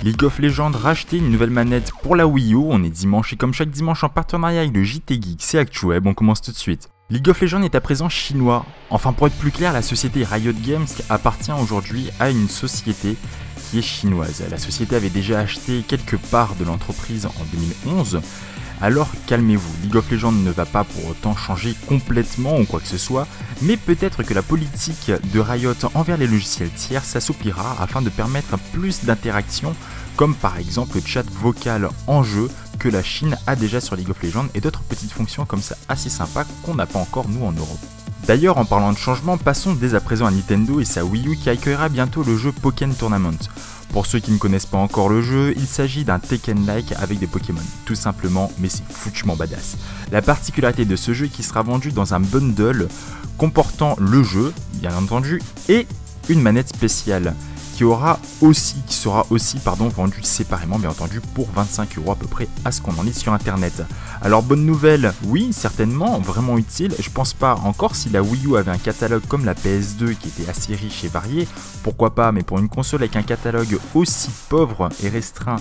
League of Legends racheté une nouvelle manette pour la Wii U, on est dimanche et comme chaque dimanche en partenariat avec le JT Geeks et ActuWeb, on commence tout de suite. League of Legends est à présent chinois, enfin pour être plus clair, la société Riot Games appartient aujourd'hui à une société qui est chinoise. La société avait déjà acheté quelques parts de l'entreprise en 2011, alors calmez-vous, League of Legends ne va pas pour autant changer complètement ou quoi que ce soit, mais peut-être que la politique de Riot envers les logiciels tiers s'assouplira afin de permettre plus d'interactions, comme par exemple le chat vocal en jeu que la Chine a déjà sur League of Legends et d'autres petites fonctions comme ça assez sympas qu'on n'a pas encore nous en Europe. D'ailleurs, en parlant de changement, passons dès à présent à Nintendo et sa Wii U qui accueillera bientôt le jeu Pokémon Tournament. Pour ceux qui ne connaissent pas encore le jeu, il s'agit d'un Tekken-like avec des Pokémon, tout simplement, mais c'est foutument badass. La particularité de ce jeu est qu'il sera vendu dans un bundle comportant le jeu, bien entendu, et une manette spéciale qui sera aussi vendu séparément, bien entendu, pour 25€ à peu près à ce qu'on en lit sur internet. Alors bonne nouvelle, oui, certainement, vraiment utile. Je pense pas encore si la Wii U avait un catalogue comme la PS2 qui était assez riche et varié, pourquoi pas, mais pour une console avec un catalogue aussi pauvre et restreint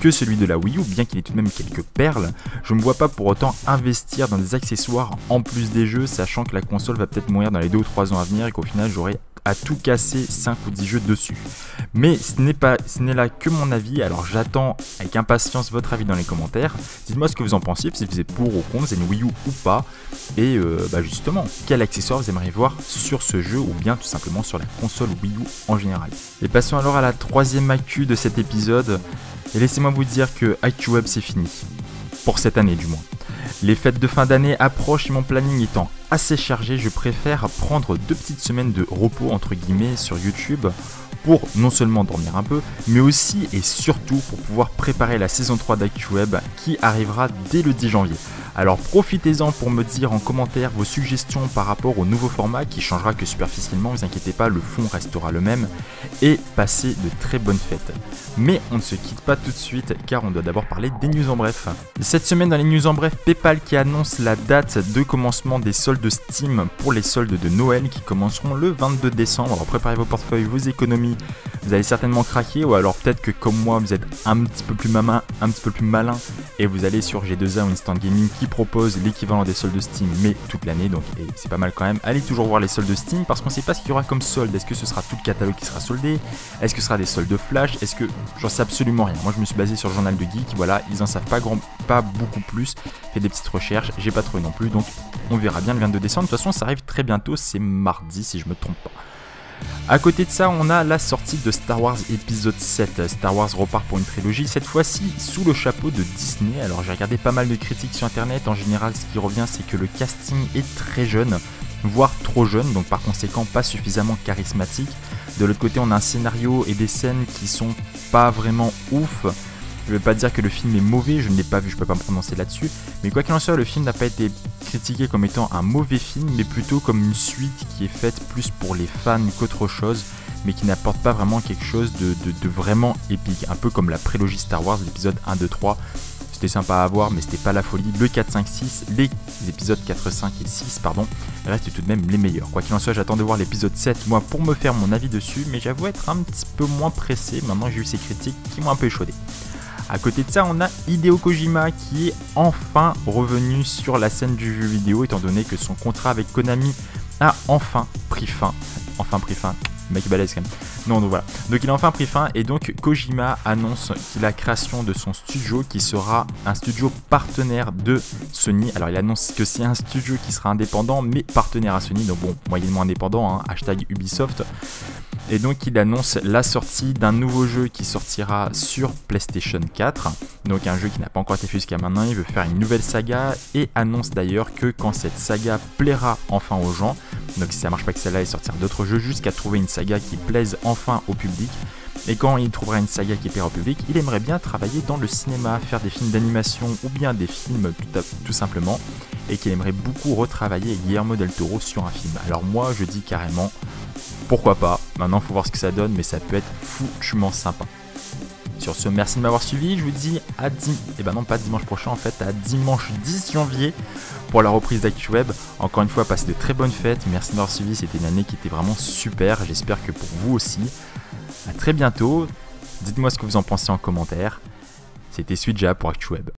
que celui de la Wii U, bien qu'il ait tout de même quelques perles, je ne me vois pas pour autant investir dans des accessoires en plus des jeux, sachant que la console va peut-être mourir dans les 2 ou 3 ans à venir et qu'au final j'aurai à tout casser 5 ou 10 jeux dessus. Mais ce n'est là que mon avis, alors j'attends avec impatience votre avis dans les commentaires. Dites-moi ce que vous en pensez, si vous êtes pour ou contre, c'est une Wii U ou pas. Et justement, quel accessoire vous aimeriez voir sur ce jeu ou bien tout simplement sur la console Wii U en général. Et passons alors à la troisième actu de cet épisode. Et laissez-moi vous dire que ActuWeb c'est fini. Pour cette année du moins. Les fêtes de fin d'année approchent et mon planning étant assez chargé, je préfère prendre 2 petites semaines de repos entre guillemets sur YouTube pour non seulement dormir un peu, mais aussi et surtout pour pouvoir préparer la saison 3 d'ActuWeb qui arrivera dès le 10 janvier. Alors profitez-en pour me dire en commentaire vos suggestions par rapport au nouveau format qui changera que superficiellement, vous inquiétez pas, le fond restera le même, et passez de très bonnes fêtes. Mais on ne se quitte pas tout de suite car on doit d'abord parler des news en bref. Cette semaine dans les news en bref, PayPal qui annonce la date de commencement des soldes Steam pour les soldes de Noël qui commenceront le 22 décembre. Alors préparez vos portefeuilles, vos économies, vous allez certainement craquer ou alors peut-être que comme moi vous êtes un petit peu plus malin et vous allez sur G2A ou Instant Gaming qui propose l'équivalent des soldes Steam mais toute l'année, donc et c'est pas mal quand même. Allez toujours voir les soldes Steam parce qu'on sait pas ce qu'il y aura comme solde. Est-ce que ce sera tout le catalogue qui sera soldé? Est-ce que ce sera des soldes flash? Est-ce que j'en sais absolument rien. Moi je me suis basé sur le journal de Geek, voilà, ils en savent pas beaucoup plus. Fait des petites recherches, j'ai pas trouvé non plus, donc on verra bien le 22 décembre. De toute façon ça arrive très bientôt, c'est mardi si je me trompe pas. A côté de ça, on a la sortie de Star Wars épisode 7. Star Wars repart pour une trilogie, cette fois-ci sous le chapeau de Disney. Alors j'ai regardé pas mal de critiques sur internet, en général ce qui revient c'est que le casting est très jeune, voire trop jeune, donc par conséquent pas suffisamment charismatique. De l'autre côté on a un scénario et des scènes qui sont pas vraiment ouf. Je vais pas dire que le film est mauvais, je ne l'ai pas vu, je peux pas me prononcer là-dessus. Mais quoi qu'il en soit, le film n'a pas été critiqué comme étant un mauvais film, mais plutôt comme une suite qui est faite plus pour les fans qu'autre chose, mais qui n'apporte pas vraiment quelque chose de vraiment épique. Un peu comme la prélogie Star Wars, l'épisode 1, 2, 3. C'était sympa à voir, mais c'était pas la folie. Le 4, 5, 6, les épisodes 4, 5 et 6, restent tout de même les meilleurs. Quoi qu'il en soit, j'attends de voir l'épisode 7, moi, pour me faire mon avis dessus, mais j'avoue être un petit peu moins pressé. Maintenant, j'ai eu ces critiques qui m'ont un peu échaudé. A côté de ça, on a Hideo Kojima qui est enfin revenu sur la scène du jeu vidéo étant donné que son contrat avec Konami a enfin pris fin. Mec balèze quand même. Non, donc voilà. Donc il a enfin pris fin et donc Kojima annonce la création de son studio qui sera un studio partenaire de Sony. Alors il annonce que c'est un studio qui sera indépendant mais partenaire à Sony, donc bon, moyennement indépendant, hein, hashtag Ubisoft. Et donc il annonce la sortie d'un nouveau jeu qui sortira sur PlayStation 4. Donc un jeu qui n'a pas encore été fait jusqu'à maintenant, il veut faire une nouvelle saga et annonce d'ailleurs que quand cette saga plaira enfin aux gens, donc si ça marche pas que celle-là, il sortira d'autres jeux jusqu'à trouver une saga qui plaise enfin au public. Et quand il trouvera une saga qui plaira au public, il aimerait bien travailler dans le cinéma, faire des films d'animation ou bien des films tout simplement, et qu'il aimerait beaucoup retravailler avec Guillermo del Toro sur un film. Alors moi je dis carrément, pourquoi pas, maintenant faut voir ce que ça donne, mais ça peut être foutument sympa. Sur ce, merci de m'avoir suivi, je vous dis à pas dimanche prochain en fait, à dimanche 10 janvier pour la reprise d'ActuWeb. Encore une fois, passez de très bonnes fêtes, merci de m'avoir suivi, c'était une année qui était vraiment super, j'espère que pour vous aussi. À très bientôt, Dites-moi ce que vous en pensez en commentaire. C'était Suija pour ActuWeb.